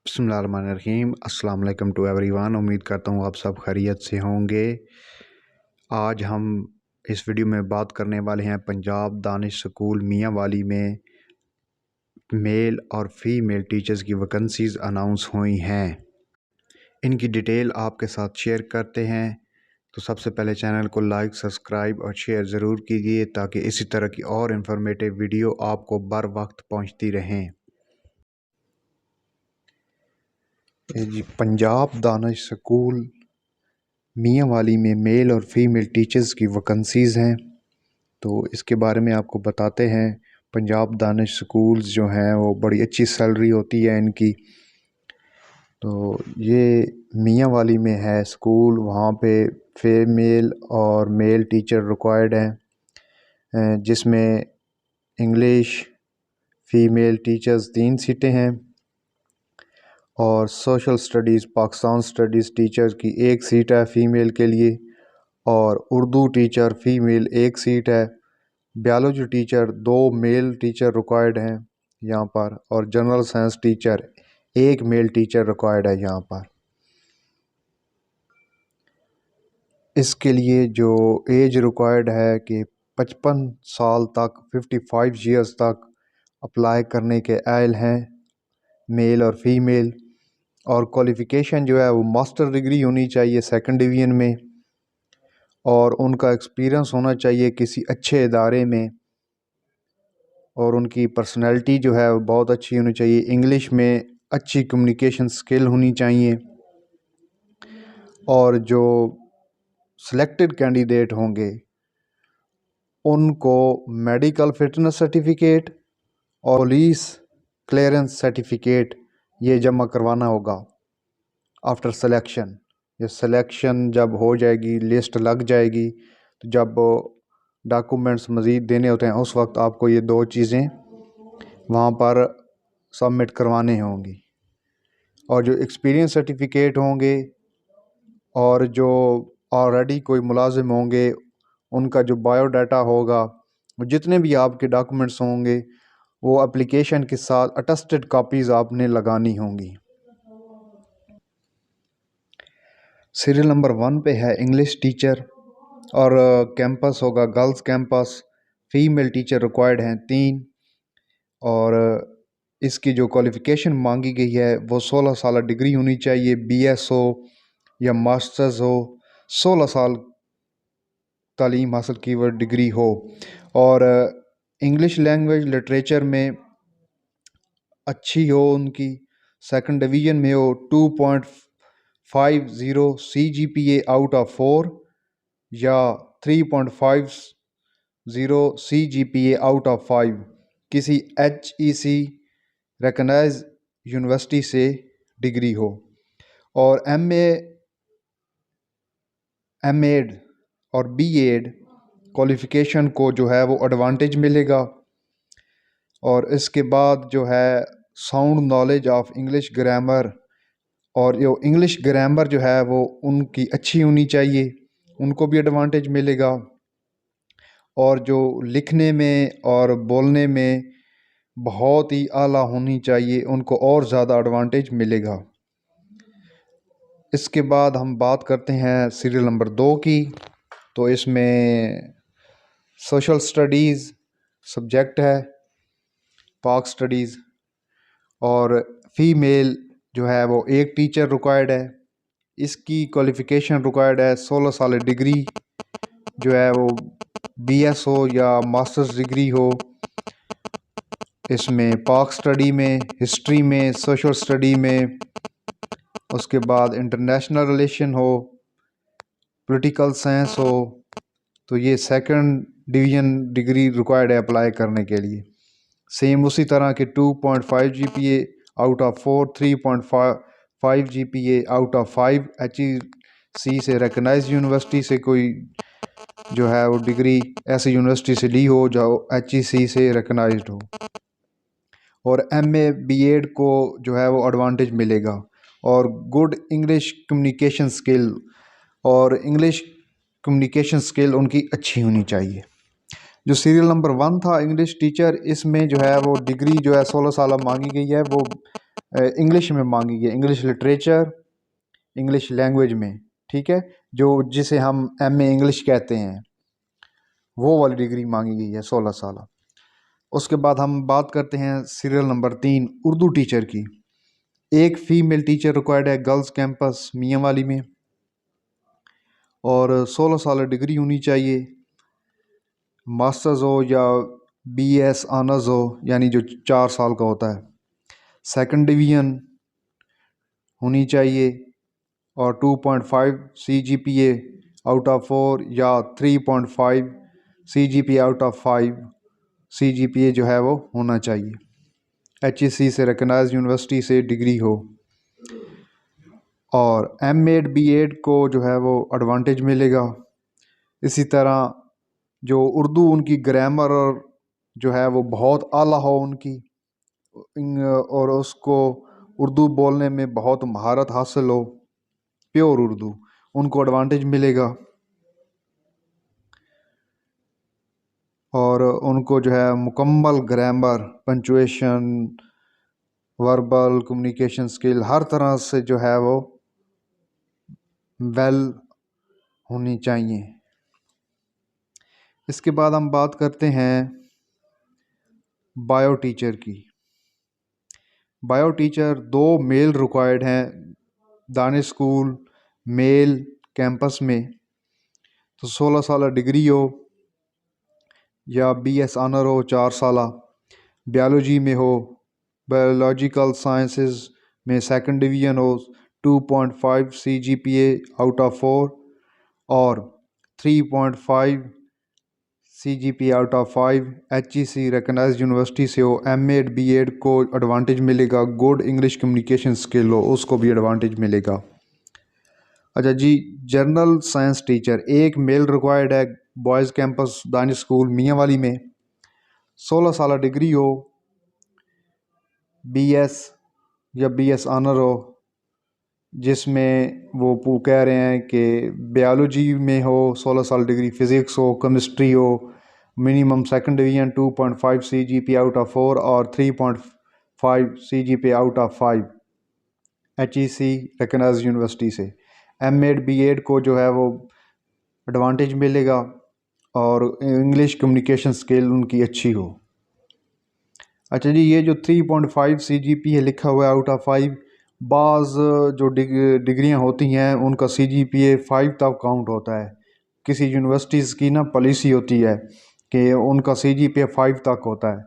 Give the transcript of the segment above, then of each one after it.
बिस्मिल्लाहिर्रहमानिर्रहीम। अस्सलाम वालेकुम टू एवरीवन। उम्मीद करता हूँ आप सब खैरियत से होंगे। आज हम इस वीडियो में बात करने वाले हैं पंजाब दानिश स्कूल मियाँ वाली में मेल और फीमेल टीचर्स की वैकेंसीज़ अनाउंस हुई हैं। इनकी डिटेल आपके साथ शेयर करते हैं। तो सबसे पहले चैनल को लाइक, सब्सक्राइब और शेयर ज़रूर कीजिए ताकि इसी तरह की और इन्फॉर्मेटिव वीडियो आपको बर वक्त पहुँचती रहें। जी, पंजाब दानिश स्कूल मियाँ वाली में मेल और फीमेल टीचर्स की वैकेंसीज़ हैं। तो इसके बारे में आपको बताते हैं। पंजाब दानिश स्कूल्स जो हैं वो बड़ी अच्छी सैलरी होती है इनकी। तो ये मियाँ वाली में है स्कूल, वहाँ पे फीमेल और मेल टीचर रिक्वायर्ड हैं, जिसमें इंग्लिश फीमेल टीचर्स 3 सीटें हैं और social studies Pakistan studies teacher की 1 सीट है फ़ीमेल के लिए, और उर्दू टीचर फ़ीमेल 1 सीट है। Biology teacher 2 male teacher required हैं यहाँ पर, और general science teacher 1 male teacher required है यहाँ पर। इसके लिए जो एज रिक्वायर्ड है कि 55 साल तक 55 ईयर्स तक अप्लाई करने के अहल हैं मेल और फीमेल, और क्वालिफ़िकेशन जो है वो मास्टर डिग्री होनी चाहिए 2nd डिवीज़न में, और उनका एक्सपीरियंस होना चाहिए किसी अच्छे इदारे में, और उनकी पर्सनैलिटी जो है वो बहुत अच्छी होनी चाहिए। इंग्लिश में अच्छी कम्युनिकेशन स्किल होनी चाहिए, और जो सिलेक्टेड कैंडिडेट होंगे उनको मेडिकल फिटनेस सर्टिफिकेट और पुलिस क्लियरेंस सर्टिफिकेट ये जमा करवाना होगा आफ्टर सिलेक्शन। ये सिलेक्शन जब हो जाएगी, लिस्ट लग जाएगी, तो जब डॉक्यूमेंट्स मज़ीद देने होते हैं उस वक्त आपको ये 2 चीज़ें वहाँ पर सबमिट करवाने होंगी। और जो एक्सपीरियंस सर्टिफिकेट होंगे और जो ऑलरेडी कोई मुलाजिम होंगे उनका जो बायोडाटा होगा, जितने भी आपके डॉक्यूमेंट्स होंगे वो एप्लीकेशन के साथ अटेस्टेड कॉपीज़ आपने लगानी होंगी। सीरियल नंबर 1 पे है इंग्लिश टीचर, और कैंपस होगा girls campus. Female teacher required हैं 3, और इसकी जो क्वालिफ़िकेशन मांगी गई है वो 16 साल डिग्री होनी चाहिए, BS हो या मास्टर्स हो, 16 साल तालीम हासिल की हुई डिग्री हो, और इंग्लिश लैंग्वेज लिटरेचर में अच्छी हो उनकी, 2nd डिवीज़न में हो, 2.50 CGPA आउट ऑफ 4 या 3.50 CGPA आउट ऑफ 5 किसी HEC रिकग्नाइज यूनिवर्सिटी से डिग्री हो, और एड और BEd क्वालिफ़िकेशन को जो है वो एडवांटेज मिलेगा। और इसके बाद जो है sound knowledge of English grammar, और जो इंग्लिश ग्रामर जो है वो उनकी अच्छी होनी चाहिए, उनको भी एडवांटेज मिलेगा। और जो लिखने में और बोलने में बहुत ही आला होनी चाहिए, उनको और ज़्यादा एडवांटेज मिलेगा। इसके बाद हम बात करते हैं सीरियल नंबर 2 की। तो इसमें सोशल स्टडीज़ सब्जेक्ट है, पाक स्टडीज़, और फीमेल जो है वो 1 टीचर रिक्वायर्ड है। इसकी क्वालिफ़िकेशन रिक्वायर्ड है 16 साल डिग्री जो है वो BS हो या मास्टर्स डिग्री हो। इसमें पाक स्टडी में, हिस्ट्री में, सोशल स्टडी में, उसके बाद इंटरनेशनल रिलेशन हो, पॉलिटिकल साइंस हो। तो ये 2nd डिवीज़न डिग्री रिक्वायर्ड है अप्लाई करने के लिए। सेम उसी तरह के 2.5 GPA out of 4, 3.5 GPA out of 5 HEC से रिकग्नाइज यूनिवर्सिटी से कोई जो है वो डिग्री ऐसी यूनिवर्सिटी से ली हो जो HEC से रिकग्नाइज्ड हो। और MA BEd को जो है वो एडवांटेज मिलेगा, और गुड इंग्लिश कम्युनिकेशन स्किल, और इंग्लिश कम्युनिकेशन स्किल उनकी अच्छी होनी चाहिए। जो सीरियल नंबर 1 था इंग्लिश टीचर, इसमें जो है वो डिग्री जो है 16 साल मांगी गई है, वो इंग्लिश में मांगी गई, इंग्लिश लिटरेचर, इंग्लिश लैंग्वेज में, ठीक है, जो जिसे हम एमए इंग्लिश कहते हैं, वो वाली डिग्री मांगी गई है 16 साल। उसके बाद हम बात करते हैं सीरियल नंबर 3, उर्दू टीचर की। एक फीमेल टीचर रिक्वायर्ड है गर्ल्स कैंपस मियांवाली में, और 16 साल डिग्री होनी चाहिए, मास्टर्स हो या बीएस ऑनर्स हो, यानी जो 4 साल का होता है, सेकंड डिवीजन होनी चाहिए, और 2.5 CGPA आउट ऑफ 4 या 3.5 CGPA आउट ऑफ 5 CGPA जो है वो होना चाहिए। HEC से रिकग्नाइज्ड यूनिवर्सिटी से डिग्री हो, और एमएड बीएड को जो है वो एडवांटेज मिलेगा। इसी तरह जो उर्दू उनकी ग्रामर और जो है वो बहुत आला हो उनकी, और उसको उर्दू बोलने में बहुत महारत हासिल हो, प्योर उर्दू, उनको एडवांटेज मिलेगा। और उनको जो है मुकम्मल grammar, punctuation, verbal communication skill हर तरह से जो है वो वेल होनी चाहिए। इसके बाद हम बात करते हैं बायो टीचर की। बायो टीचर 2 मेल रिक्वायर्ड हैं दानिश स्कूल मेल कैंपस में, तो 16 साल डिग्री हो या BS ऑनर हो 4 साल, बायोलॉजी में हो, बायोलॉजिकल साइंसेस में सेकंड डिवीजन हो, 2.5 CGPA आउट ऑफ 4 और 3.5 CGPA out of 5 HEC recognised university से हो। एमएड बीएड को एडवांटेज मिलेगा, गुड इंग्लिश कम्युनिकेशन स्किल हो उसको भी एडवांटेज मिलेगा। अच्छा जी, जनरल साइंस टीचर, एक मेल रिक्वायर्ड है boys campus Danish school Mianwali में, 16 साल डिग्री हो, BS या BS ऑनर हो, जिसमें वो कह रहे हैं कि बायोलॉजी में हो 16 साल डिग्री, फिज़िक्स हो, केमिस्ट्री हो, minimum second division, 2.5 CGPA out of 4 और 3.5 CGPA out of 5 HEC recognised university से। एमएड बीएड को जो है वो एडवांटेज मिलेगा, और इंग्लिश कम्युनिकेशन स्किल उनकी अच्छी हो। अच्छा जी, ये जो 3.5 CGPA लिखा हुआ है आउट ऑफ 5, बाज़ जो डिग्रियां होती हैं उनका CGPA 5 तक काउंट होता है। किसी यूनिवर्सिटीज़ की ना पॉलिसी होती है कि उनका CGPA 5 तक होता है,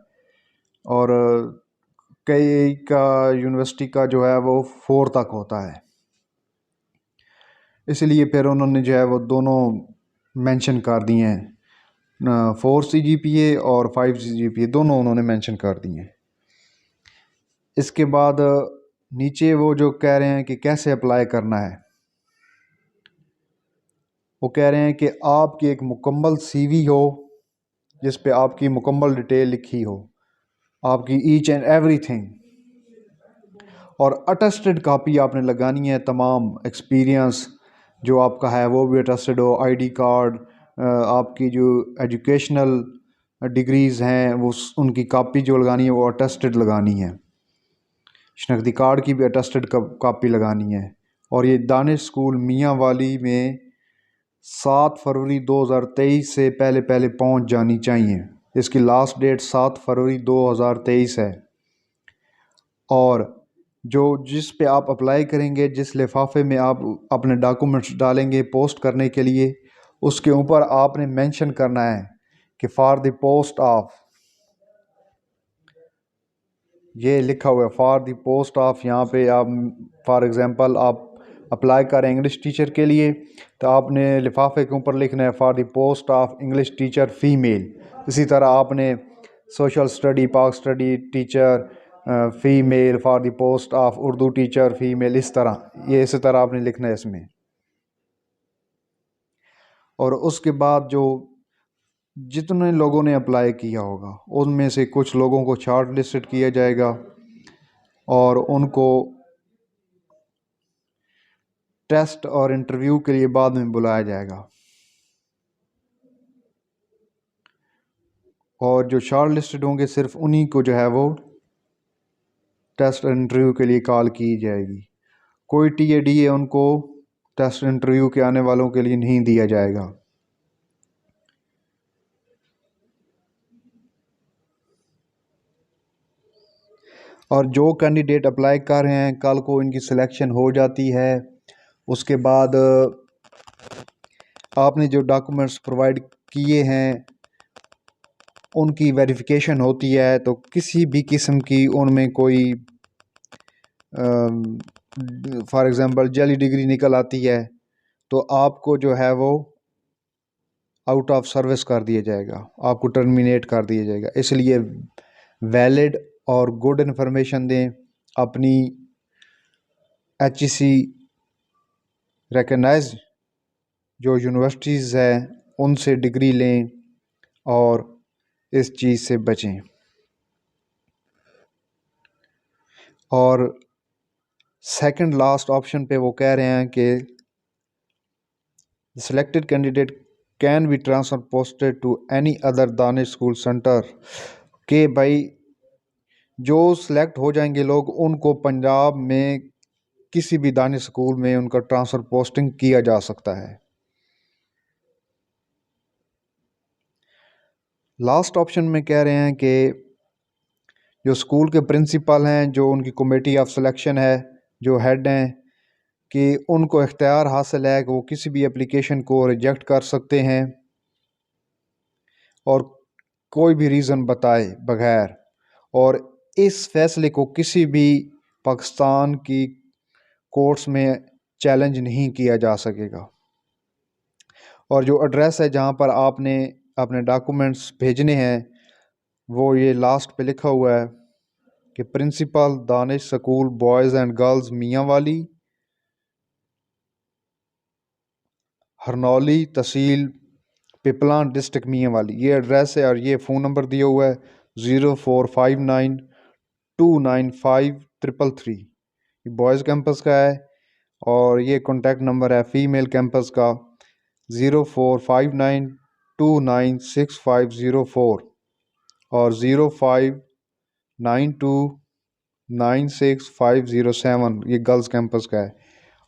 और कई का यूनिवर्सिटी का जो है वो 4 तक होता है। इसलिए फिर उन्होंने जो है वो दोनों मेंशन कर दिए हैं, 4 CGPA और 5 CGPA दोनों उन्होंने मेंशन कर दिए हैं। इसके बाद नीचे वो जो कह रहे हैं कि कैसे अप्लाई करना है, वो कह रहे हैं कि आपकी एक मुकम्मल CV हो जिस पे आपकी मुकम्मल डिटेल लिखी हो, आपकी ईच एंड एवरीथिंग, और अटेस्टेड कापी आपने लगानी है, तमाम एक्सपीरियंस जो आपका है वो भी अटेस्टेड हो, ID कार्ड, आपकी जो एजुकेशनल डिग्रीज़ हैं वो उनकी कापी जो लगानी है वो अटेस्टेड लगानी है, शनाख्ती कार्ड की भी अटेस्टेड कापी लगानी है। और ये दानिश स्कूल मियांवाली में 7 फरवरी 2023 से पहले पहले पहुंच जानी चाहिए। इसकी लास्ट डेट 7 फरवरी 2023 है। और जो जिस पे आप अप्लाई करेंगे, जिस लिफाफे में आप अपने डॉक्यूमेंट्स डालेंगे पोस्ट करने के लिए, उसके ऊपर आपने मेंशन करना है कि फॉर द पोस्ट ऑफ, ये लिखा हुआ है फॉर द पोस्ट ऑफ। यहाँ पे आप फॉर एग्ज़ाम्पल आप अप्लाई करें इंग्लिश टीचर के लिए, तो आपने लिफाफे के ऊपर लिखना है for the post of English teacher female. इसी तरह आपने सोशल स्टडी, पाक study teacher female, for the post of Urdu teacher female, इस तरह आपने लिखना है इसमें। और उसके बाद जो जितने लोगों ने अप्लाई किया होगा उनमें से कुछ लोगों को शॉर्ट लिस्टेड किया जाएगा, और उनको टेस्ट और इंटरव्यू के लिए बाद में बुलाया जाएगा। और जो शॉर्ट लिस्टेड होंगे सिर्फ उन्हीं को जो है वो टेस्ट इंटरव्यू के लिए कॉल की जाएगी। कोई TADA उनको टेस्ट इंटरव्यू के आने वालों के लिए नहीं दिया जाएगा। और जो कैंडिडेट अप्लाई कर रहे हैं, कल को इनकी सिलेक्शन हो जाती है, उसके बाद आपने जो डॉक्यूमेंट्स प्रोवाइड किए हैं उनकी वेरिफिकेशन होती है, तो किसी भी किस्म की उनमें कोई फॉर एग्ज़ाम्पल जाली डिग्री निकल आती है तो आपको जो है वो आउट ऑफ सर्विस कर दिया जाएगा, आपको टर्मिनेट कर दिया जाएगा। इसलिए वैलिड और गुड इन्फॉर्मेशन दें, अपनी HEC रिकग्नाइज्ड जो यूनिवर्सिटीज़ हैं उनसे डिग्री लें और इस चीज़ से बचें। और सेकंड लास्ट ऑप्शन पे वो कह रहे हैं कि selected candidate can be transfer posted to any other Danish school centre, के भाई जो सिलेक्ट हो जाएंगे लोग उनको पंजाब में किसी भी दानिश स्कूल में उनका ट्रांसफ़र पोस्टिंग किया जा सकता है। लास्ट ऑप्शन में कह रहे हैं कि जो स्कूल के प्रिंसिपल हैं, जो उनकी कमेटी ऑफ सिलेक्शन है, जो हेड हैं, कि उनको इख्तियार हासिल है कि वो किसी भी एप्लीकेशन को रिजेक्ट कर सकते हैं और कोई भी रीज़न बताए बगैर, और इस फैसले को किसी भी पाकिस्तान की कोर्ट्स में चैलेंज नहीं किया जा सकेगा। और जो एड्रेस है जहाँ पर आपने अपने डॉक्यूमेंट्स भेजने हैं वो ये लास्ट पे लिखा हुआ है कि principal Danish school boys and girls Mianwali, Harnauli, tehsil Piplan, district Mianwali, ये एड्रेस है। और ये फ़ोन नंबर दिया हुआ है 0459295333। ये बॉयज़ कैंपस का है। और ये कॉन्टैक्ट नंबर है फ़ीमेल कैंपस का 0459296504 और 0592965007, ये गर्ल्स कैंपस का है।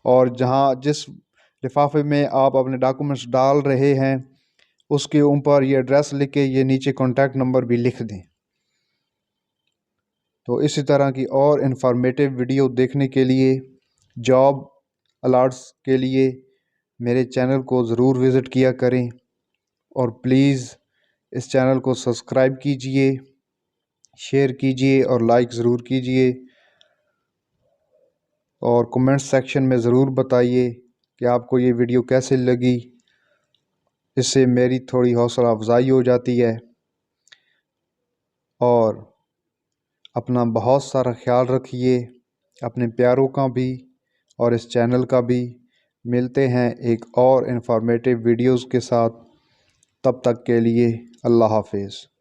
और जहाँ जिस लिफाफे में आप अपने डॉक्यूमेंट्स डाल रहे हैं उसके ऊपर ये एड्रेस लिख के ये नीचे कॉन्टैक्ट नंबर भी लिख दें। तो इसी तरह की और इन्फॉर्मेटिव वीडियो देखने के लिए, जॉब अलर्ट्स के लिए मेरे चैनल को ज़रूर विज़िट किया करें और प्लीज़ इस चैनल को सब्सक्राइब कीजिए, शेयर कीजिए और लाइक ज़रूर कीजिए। और कमेंट सेक्शन में ज़रूर बताइए कि आपको ये वीडियो कैसे लगी, इससे मेरी थोड़ी हौसला अफजाई हो जाती है। और अपना बहुत सारा ख्याल रखिए, अपने प्यारों का भी और इस चैनल का भी। मिलते हैं एक और इन्फॉर्मेटिव वीडियोज़ के साथ, तब तक के लिए अल्लाह हाफिज़।